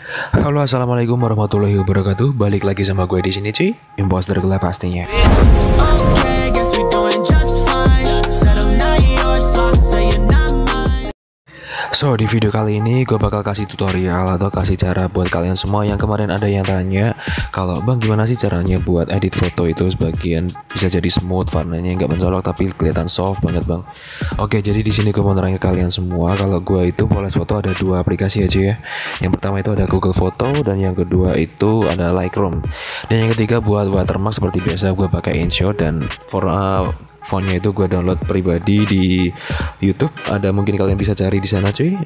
Halo, assalamualaikum warahmatullahi wabarakatuh. Balik lagi sama gue di sini, cuy. Imposter gelap pastinya. Okay, guess we doing just fine. Said I'm not yours, so I'll say you're not mine. So, di video kali ini gue bakal kasih tutorial atau kasih cara buat kalian semua yang kemarin ada yang tanya kalau bang gimana sih caranya buat edit foto itu sebagian bisa jadi smooth, warnanya nggak mencolok tapi kelihatan soft banget bang. Oke, jadi di sini gue mau nerangin ke kalian semua kalau gue itu poles foto ada dua aplikasi aja ya. Yang pertama itu ada Google Photo dan yang kedua itu ada Lightroom. Dan yang ketiga buat watermark seperti biasa gue pakai InShot dan fontnya itu gue download pribadi di YouTube. Ada mungkin kalian bisa cari di sana cuy.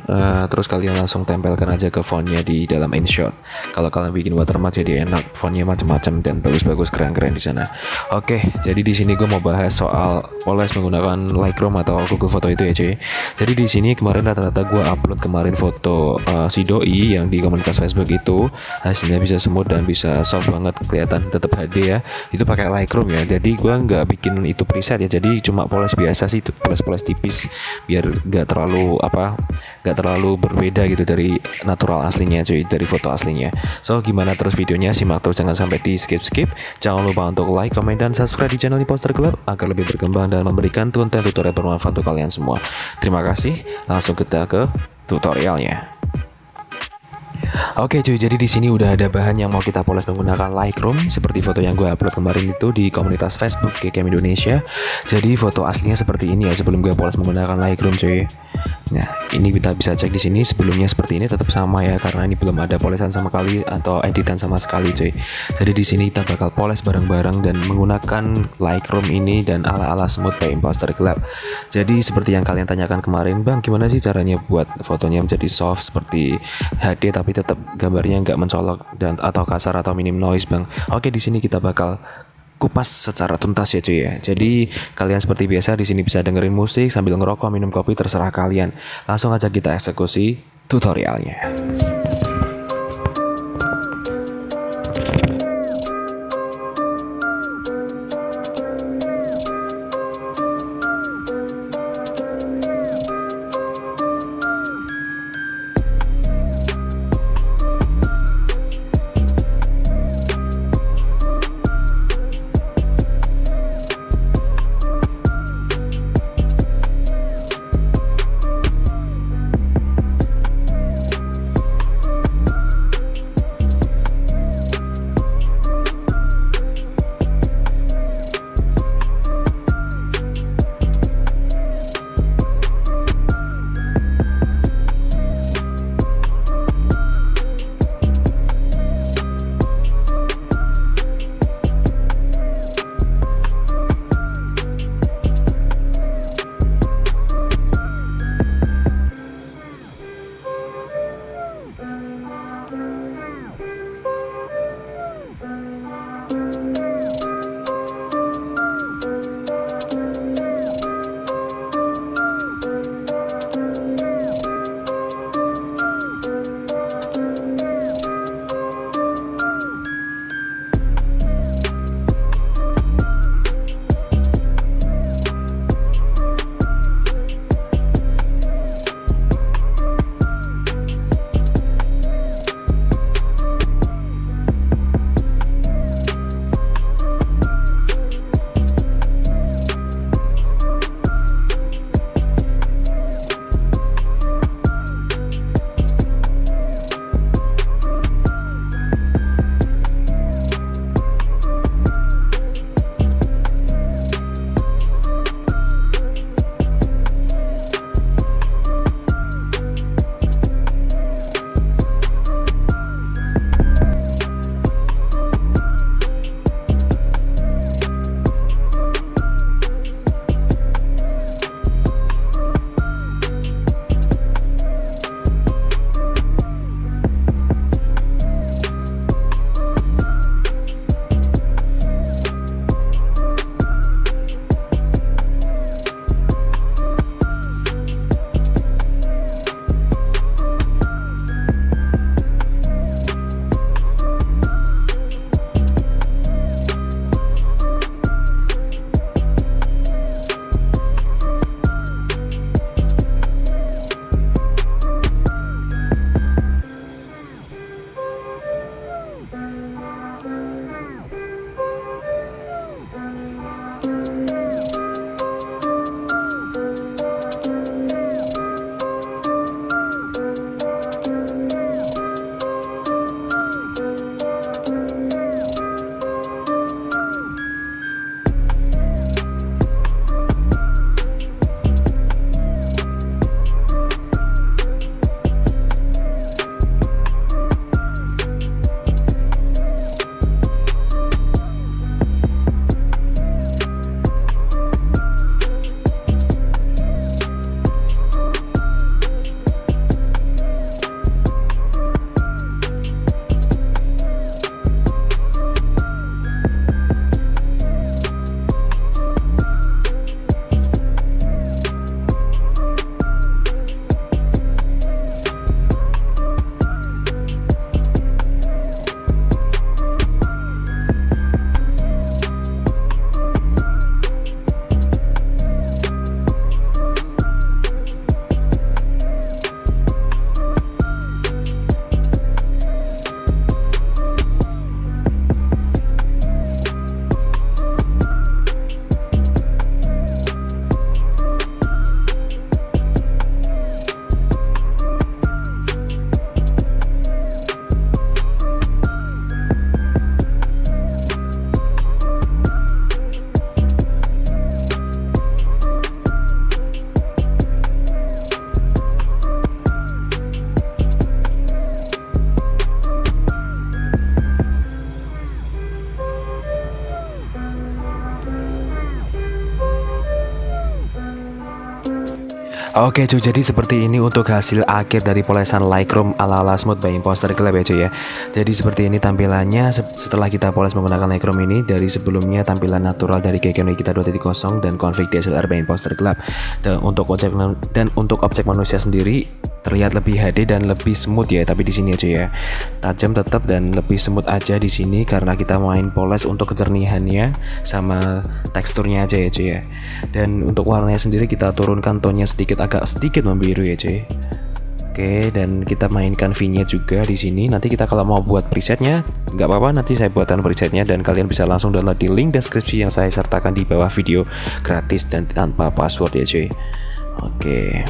Terus kalian langsung tempelkan aja ke fontnya di dalam InShot. Kalau kalian bikin watermark jadi enak, fontnya macam-macam dan bagus-bagus keren-keren di sana. Oke, jadi di sini gue mau bahas soal poles menggunakan Lightroom atau Google Photo itu ya cuy. Jadi di sini kemarin rata-rata gue upload kemarin foto si doi yang di komunitas Facebook itu hasilnya bisa smooth dan bisa soft banget, kelihatan tetap HD ya. Itu pakai Lightroom ya. Jadi gue nggak bikin itu preset ya. Jadi cuma poles biasa sih, poles tipis biar nggak terlalu berbeda gitu dari natural aslinya cuy, dari foto aslinya. So gimana terus videonya, simak terus, jangan sampai di skip. Jangan lupa untuk like, comment, dan subscribe di channel Imposter Club agar lebih berkembang dan memberikan konten tutorial bermanfaat untuk kalian semua. Terima kasih. Langsung kita ke tutorialnya. Oke cuy, jadi di sini udah ada bahan yang mau kita poles menggunakan Lightroom seperti foto yang gue upload kemarin itu di komunitas Facebook Gcam Indonesia. Jadi foto aslinya seperti ini ya sebelum gue poles menggunakan Lightroom cuy. Nah, ini kita bisa cek di sini sebelumnya seperti ini tetap sama ya karena ini belum ada polesan sama sekali atau editan sama sekali cuy. Jadi di sini kita bakal poles bareng-bareng dan menggunakan Lightroom ini dan ala-ala smooth by Imposter Club. Jadi seperti yang kalian tanyakan kemarin, bang gimana sih caranya buat fotonya menjadi soft seperti HD tapi tetap gambarnya nggak mencolok dan atau kasar atau minim noise bang. Oke, di sini kita bakal kupas secara tuntas ya cuy ya. Jadi kalian seperti biasa di sini bisa dengerin musik sambil ngerokok, minum kopi, terserah kalian. Langsung aja kita eksekusi tutorialnya. Oke cuy, jadi seperti ini untuk hasil akhir dari polesan Lightroom ala-ala Smooth by Imposter Club ya cuy ya. Jadi seperti ini tampilannya setelah kita poles menggunakan Lightroom ini. Dari sebelumnya tampilan natural dari Canon kita 2.0 dan config DSLR by Imposter Club. Dan untuk objek manusia sendiri terlihat lebih HD dan lebih smooth ya, tapi di sini aja ya. Tajam tetap dan lebih smooth aja di sini karena kita main poles untuk kejernihannya sama teksturnya aja ya cuy ya. Dan untuk warnanya sendiri kita turunkan tonnya agak sedikit membiru ya cuy. Oke, dan kita mainkan V-nya juga di sini. Nanti kita kalau mau buat presetnya nggak apa-apa, nanti saya buatkan presetnya dan kalian bisa langsung download di link deskripsi yang saya sertakan di bawah video, gratis dan tanpa password ya cuy. Oke.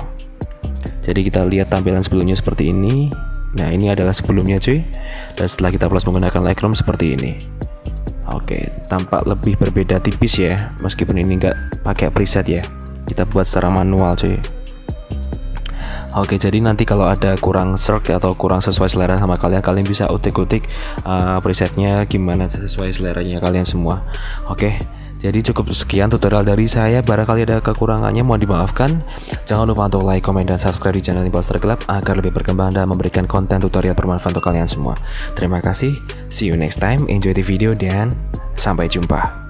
Jadi kita lihat tampilan sebelumnya seperti ini. Nah, ini adalah sebelumnya cuy. Dan setelah kita plus menggunakan Lightroom seperti ini. Oke, tampak lebih berbeda tipis ya, meskipun ini nggak pakai preset ya. Kita buat secara manual cuy. Oke, jadi nanti kalau ada kurang serk atau kurang sesuai selera sama kalian, kalian bisa utik-utik presetnya gimana sesuai seleranya kalian semua. Oke, jadi cukup sekian tutorial dari saya. Barangkali ada kekurangannya mohon dimaafkan. Jangan lupa untuk like, comment, dan subscribe di channel Imposter Club agar lebih berkembang dan memberikan konten tutorial bermanfaat untuk kalian semua. Terima kasih, see you next time, enjoy the video, dan sampai jumpa.